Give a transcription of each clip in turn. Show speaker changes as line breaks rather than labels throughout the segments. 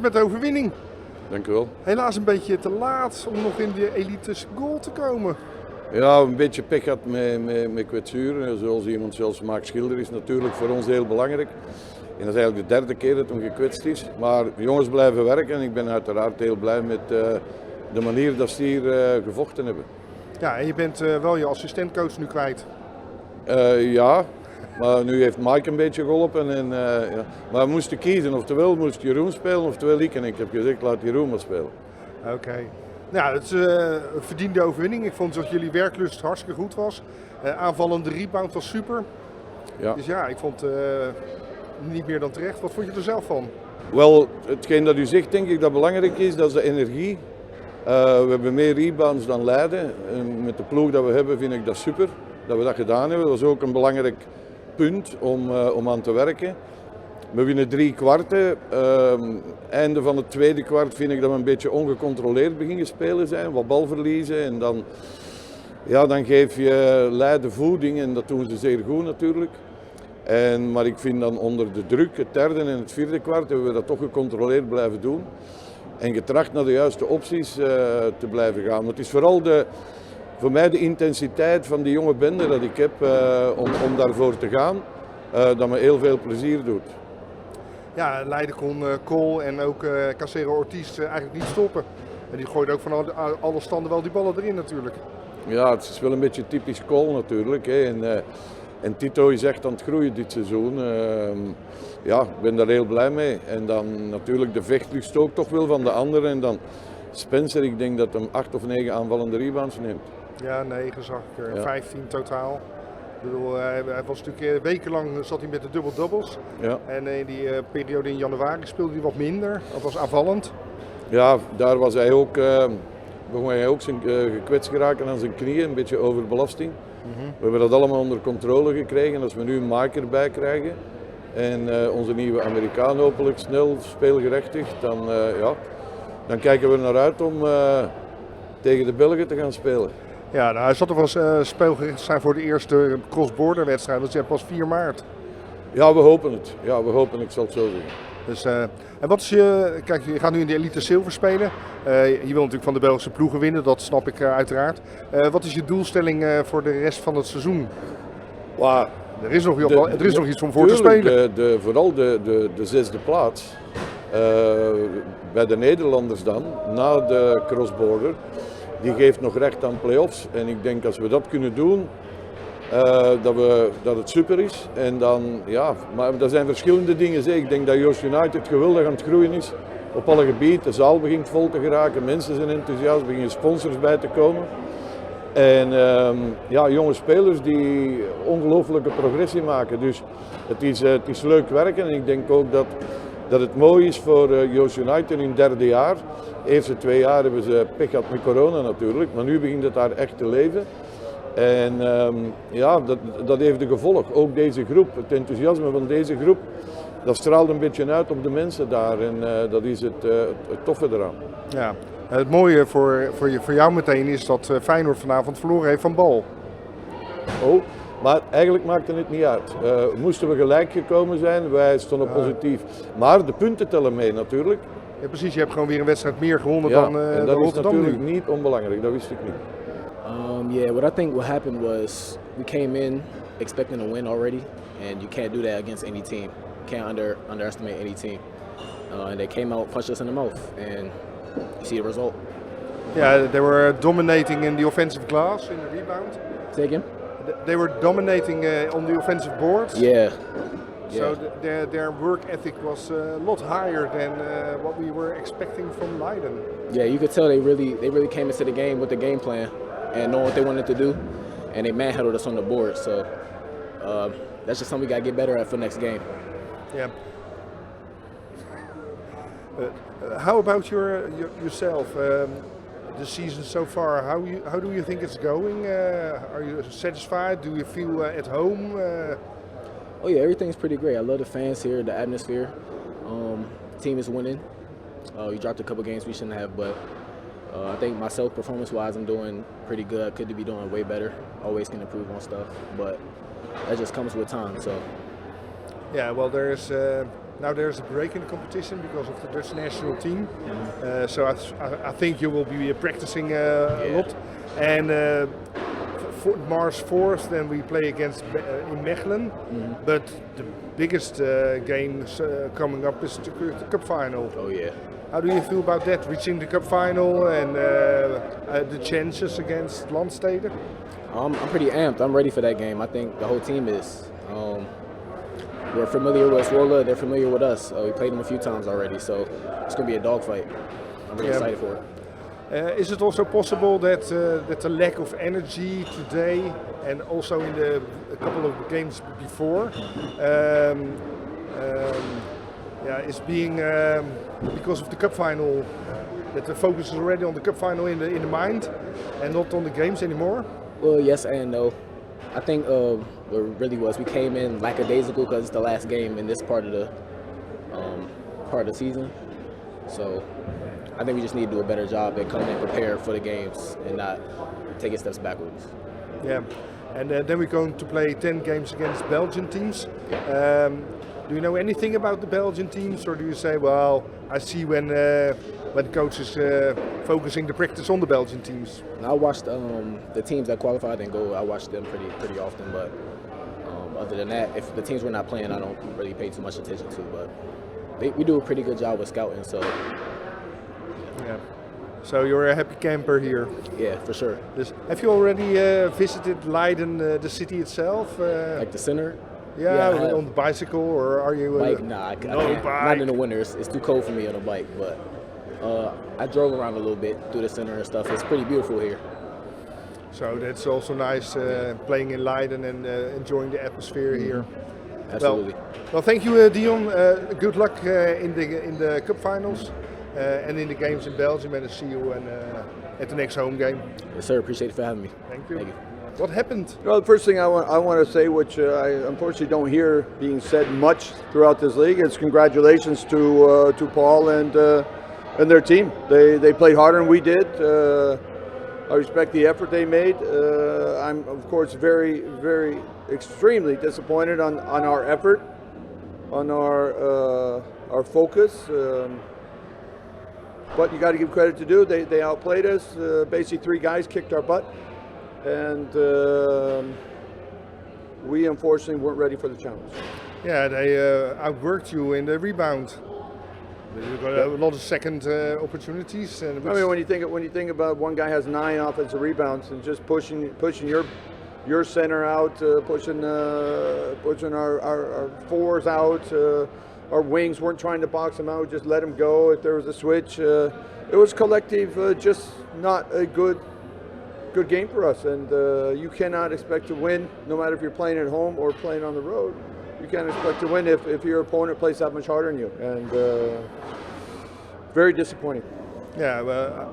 met de overwinning.
Dank u wel.
Helaas een beetje te laat om nog in de elite goal te komen.
Ja, een beetje pech had met kwetsuren. Zoals iemand zoals Maak Schilder is natuurlijk voor ons heel belangrijk. En dat is eigenlijk de derde keer dat hij gekwetst is. Maar de jongens blijven werken en ik ben uiteraard heel blij met de manier dat ze hier gevochten hebben.
Ja, en je bent wel je assistentcoach nu kwijt.
Ja, maar nu heeft Mike een beetje geholpen. Ja. Maar we moesten kiezen, oftewel moest Jeroen spelen, oftewel ik. En ik heb gezegd, laat Jeroen maar spelen.
Oké. Nou, het is een verdiende overwinning. Ik vond dat jullie werklust hartstikke goed was. Aanvallende rebound was super.
Ja.
Dus ja, ik vond niet meer dan terecht. Wat vond je er zelf van?
Wel, hetgeen dat u zegt denk ik dat belangrijk is, dat is de energie. We hebben meer rebounds dan Leiden. En met de ploeg dat we hebben vind ik dat super. Dat we dat gedaan hebben. Dat was ook een belangrijk punt om aan te werken. We winnen 3 kwarten. Einde van het tweede kwart vind ik dat we een beetje ongecontroleerd beginnen spelen zijn. Wat balverliezen en dan geef je Leiden voeding en dat doen ze zeer goed natuurlijk. Maar ik vind dan onder de druk, het derde en het vierde kwart, hebben we dat toch gecontroleerd blijven doen. En getracht naar de juiste opties te blijven gaan. Maar het is vooral voor mij de intensiteit van die jonge bende dat ik heb om daarvoor te gaan, dat me heel veel plezier doet.
Ja, Leiden kon Kool en ook Casero Ortiz eigenlijk niet stoppen. En die gooide ook van alle standen wel die ballen erin natuurlijk.
Ja, het is wel een beetje typisch Kool natuurlijk. Hè. En Tito is echt aan het groeien dit seizoen. Ja, ik ben daar heel blij mee. En dan natuurlijk de vechtlust ook toch wel van de anderen. En dan Spencer, ik denk dat hem 8 of 9 aanvallende rebounds neemt.
Ja, 9 zag ik er.
Ja.
15 totaal. Ik bedoel, hij was natuurlijk wekenlang zat hij met de dubbel-doubles.
Ja.
En in die periode in januari speelde hij wat minder. Dat was aanvallend.
Ja, daar was hij ook, begon hij ook gekwetst geraken aan zijn knieën, een beetje overbelasting. We hebben dat allemaal onder controle gekregen. Als we nu een Mike erbij krijgen en onze nieuwe Amerikaan hopelijk snel speelgerechtigd, dan kijken we er naar uit om tegen de Belgen te gaan spelen.
Ja, nou, hij zat er wel speelgericht zijn voor de eerste cross-border wedstrijd. Dat is pas 4 maart.
Ja, we hopen het. Ja, we hopen, ik zal het zo zeggen.
Dus, en wat is kijk, je gaat nu in de elite zilver spelen. Je wil natuurlijk van de Belgische ploegen winnen, dat snap ik uiteraard. Wat is je doelstelling voor de rest van het seizoen?
Wow.
Er is nog iets om voor te spelen.
Vooral de 6e plaats. Bij de Nederlanders dan, na de crossborder. Die geeft nog recht aan play-offs. En ik denk als we dat kunnen doen, dat het super is. En dan, ja, maar er zijn verschillende dingen. Zeg. Ik denk dat Yoast United geweldig aan het groeien is. Op alle gebieden. De zaal begint vol te geraken. Mensen zijn enthousiast. Er beginnen sponsors bij te komen. En jonge spelers die ongelooflijke progressie maken. Dus het is leuk werken. En ik denk ook dat het mooi is voor Yoast United in het 3e jaar. De eerste 2 jaar hebben ze pech gehad met corona natuurlijk. Maar nu begint het daar echt te leven. En dat heeft een gevolg. Ook deze groep, het enthousiasme van deze groep, dat straalt een beetje uit op de mensen daar. En dat is het toffe eraan.
Ja. Het mooie voor jou meteen is dat Feyenoord vanavond verloren heeft van Bal.
Oh, maar eigenlijk maakte het niet uit. Moesten we gelijk gekomen zijn, wij stonden positief. Maar de punten tellen mee natuurlijk.
Ja, precies, je hebt gewoon weer een wedstrijd meer gewonnen
Ja,
dan
en dat is
Rotterdam
natuurlijk
nu.
niet onbelangrijk, dat wist ik niet.
What I think what happened was we came in expecting to win already, and you can't do that against any team. You can't underestimate any team. And they came out, punched us in the mouth, and you see the result.
Yeah, they were dominating in the offensive glass in the rebound.
Say again?
They were dominating on the offensive boards.
Yeah.
So their work ethic was a lot higher than what we were expecting from Leiden.
Yeah, you could tell they really came into the game with the game plan and knowing what they wanted to do, and they manhandled us on the board. So that's just something we got to get better at for next game.
Yeah. How about yourself? The season so far, how do you think it's going? Are you satisfied? Do you feel at home?
Oh yeah, everything's pretty great. I love the fans here, the atmosphere. Team is winning. We dropped a couple games we shouldn't have, but I think myself, performance-wise, I'm doing pretty good. I could be doing way better. Always can improve on stuff, but that just comes with time. So.
Yeah, well, there's Now there's a break in the competition because of the Dutch national team. So I think you will be practicing a lot. And March 4th, then we play against in Mechelen. But the biggest game coming up is the cup final.
Oh yeah.
How do you feel about that, reaching the cup final and the chances against Landstede?
I'm pretty amped. I'm ready for that game. I think the whole team is. We're familiar with Zwolle. They're familiar with us. We played them a few times already, so it's going to be a dogfight. I'm really excited for it.
Is it also possible that the lack of energy today and also in a couple of games before is being because of the cup final, that the focus is already on the cup final in the mind and not on the games anymore?
Well, yes and no. I think what it really was, we came in lackadaisical because it's the last game in this part of the season. So I think we just need to do a better job at coming in prepared for the games and not taking steps backwards.
Yeah, and then we're going to play 10 games against Belgian teams. Do you know anything about the Belgian teams, or do you say, well, I see when coach is focusing the practice on the Belgian teams?
I watched the teams that qualified and go. I watch them pretty often, but other than that, if the teams we're not playing, I don't really pay too much attention to. But we do a pretty good job with scouting, so.
Yeah. So you're a happy camper here?
Yeah, for sure.
Have you already visited Leiden, the city itself?
Like the center?
Yeah, on the bicycle, or are you?
Bike? Nah, I can't.
Bike.
Not in the winter. It's too cold for me on a bike. But I drove around a little bit through the center and stuff. It's pretty beautiful here.
So that's also nice, playing in Leiden and enjoying the atmosphere here.
Absolutely.
Well, thank you, Deion. Good luck in the cup finals and in the games in Belgium. And I'll see you at the next home game.
Yes, sir. Appreciate it for having me.
Thank you.
Thank you.
What happened?
Well, the first thing I want to say, which I unfortunately don't hear being said much throughout this league, is congratulations to Paul and their team. They played harder than we did. I respect the effort they made. I'm of course very, very extremely disappointed on our effort, on our focus. But you got to give credit to do. They outplayed us. Basically, 3 guys kicked our butt. And we unfortunately weren't ready for the challenge.
Yeah, they outworked you in the rebound. You got a lot of second opportunities. And
I mean, when you think about one guy has 9 offensive rebounds and just pushing your center out, pushing our fours out, our wings weren't trying to box them out, just let them go if there was a switch. It was collective, just not a good game for us, and you cannot expect to win, no matter if you're playing at home or playing on the road. You can't expect to win if your opponent plays that much harder than you, and very disappointing.
Yeah,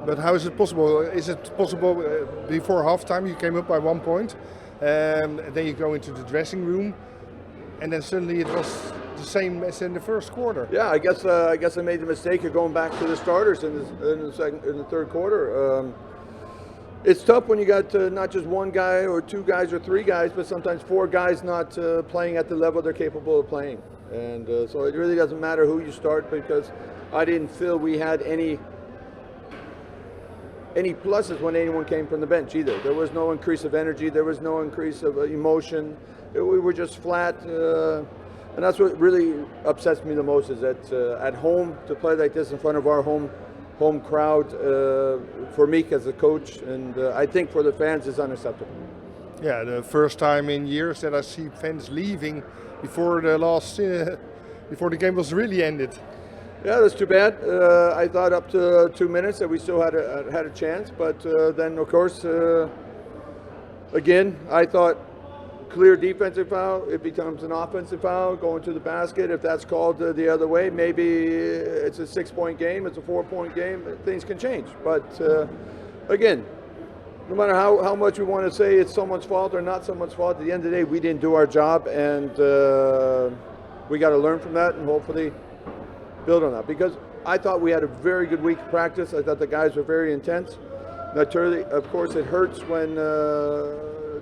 but how is it possible? Is it possible before halftime you came up by 1 point, and then you go into the dressing room, and then suddenly it was the same as in the first quarter?
Yeah, I guess I made the mistake of going back to the starters in the third quarter. It's tough when you got not just one guy or 2 guys or 3 guys, but sometimes 4 guys not playing at the level they're capable of playing. And so it really doesn't matter who you start, because I didn't feel we had any pluses when anyone came from the bench either. There was no increase of energy. There was no increase of emotion. We were just flat. And that's what really upsets me the most, is that at home, to play like this in front of our home crowd, for me as a coach, and I think for the fans, is unacceptable.
Yeah, the first time in years that I see fans leaving before the game was really ended.
Yeah, that's too bad. I thought up to 2 minutes that we still had a chance, but then of course, again, I thought clear defensive foul, it becomes an offensive foul, going to the basket. If that's called the other way, maybe it's a 6-point game, it's a 4-point game, things can change. But again, no matter how much we want to say it's someone's fault or not someone's fault, at the end of the day, we didn't do our job, and we got to learn from that and hopefully build on that. Because I thought we had a very good week of practice. I thought the guys were very intense. Naturally, of course, it hurts when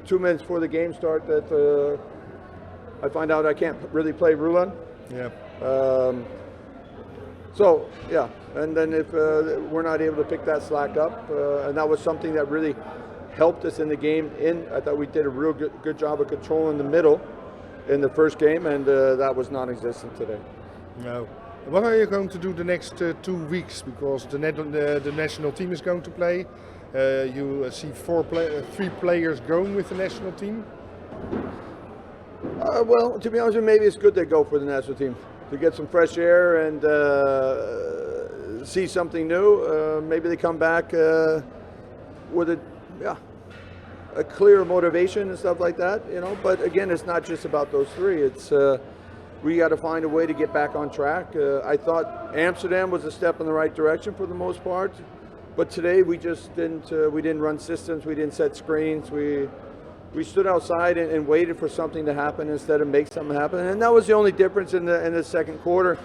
2 minutes before the game start that I find out I can't really play Rulan.
Yeah.
So yeah, and then if we're not able to pick that slack up, and that was something that really helped us in the game. I thought we did a real good job of controlling the middle in the first game, and that was non-existent today.
No. What are you going to do the next 2 weeks? Because the national team is going to play. You see 3 players going with the national team.
Well, to be honest with you, maybe it's good they go for the national team to get some fresh air and see something new. Maybe they come back with a clear motivation and stuff like that, you know. But again, it's not just about those 3. It's we got to find a way to get back on track. I thought Amsterdam was a step in the right direction for the most part, but today we just didn't. We didn't run systems. We didn't set screens. We stood outside and waited for something to happen instead of make something happen. And that was the only difference in the second quarter.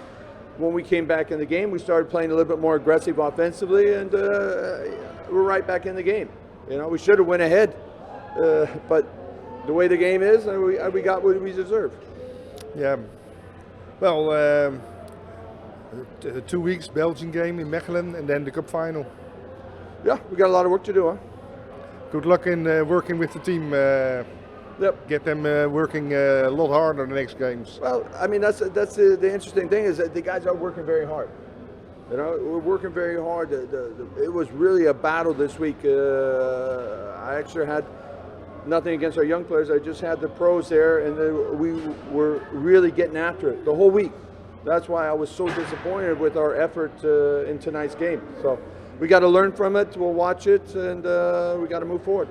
When we came back in the game, we started playing a little bit more aggressive offensively, and we're right back in the game. You know, we should have went ahead, but the way the game is, we got what we deserve.
Yeah. Well, 2 weeks, Belgian game in Mechelen, and then the cup final.
Yeah, we got a lot of work to do, huh?
Good luck in working with the team.
Yep.
Get them working a lot harder the next games.
Well, I mean, that's the interesting thing is that the guys are working very hard. You know, we're working very hard. It was really a battle this week. I actually had nothing against our young players. I just had the pros there, and we were really getting after it the whole week. That's why I was so disappointed with our effort in tonight's game. So we got to learn from it. We'll watch it, and we got to move forward.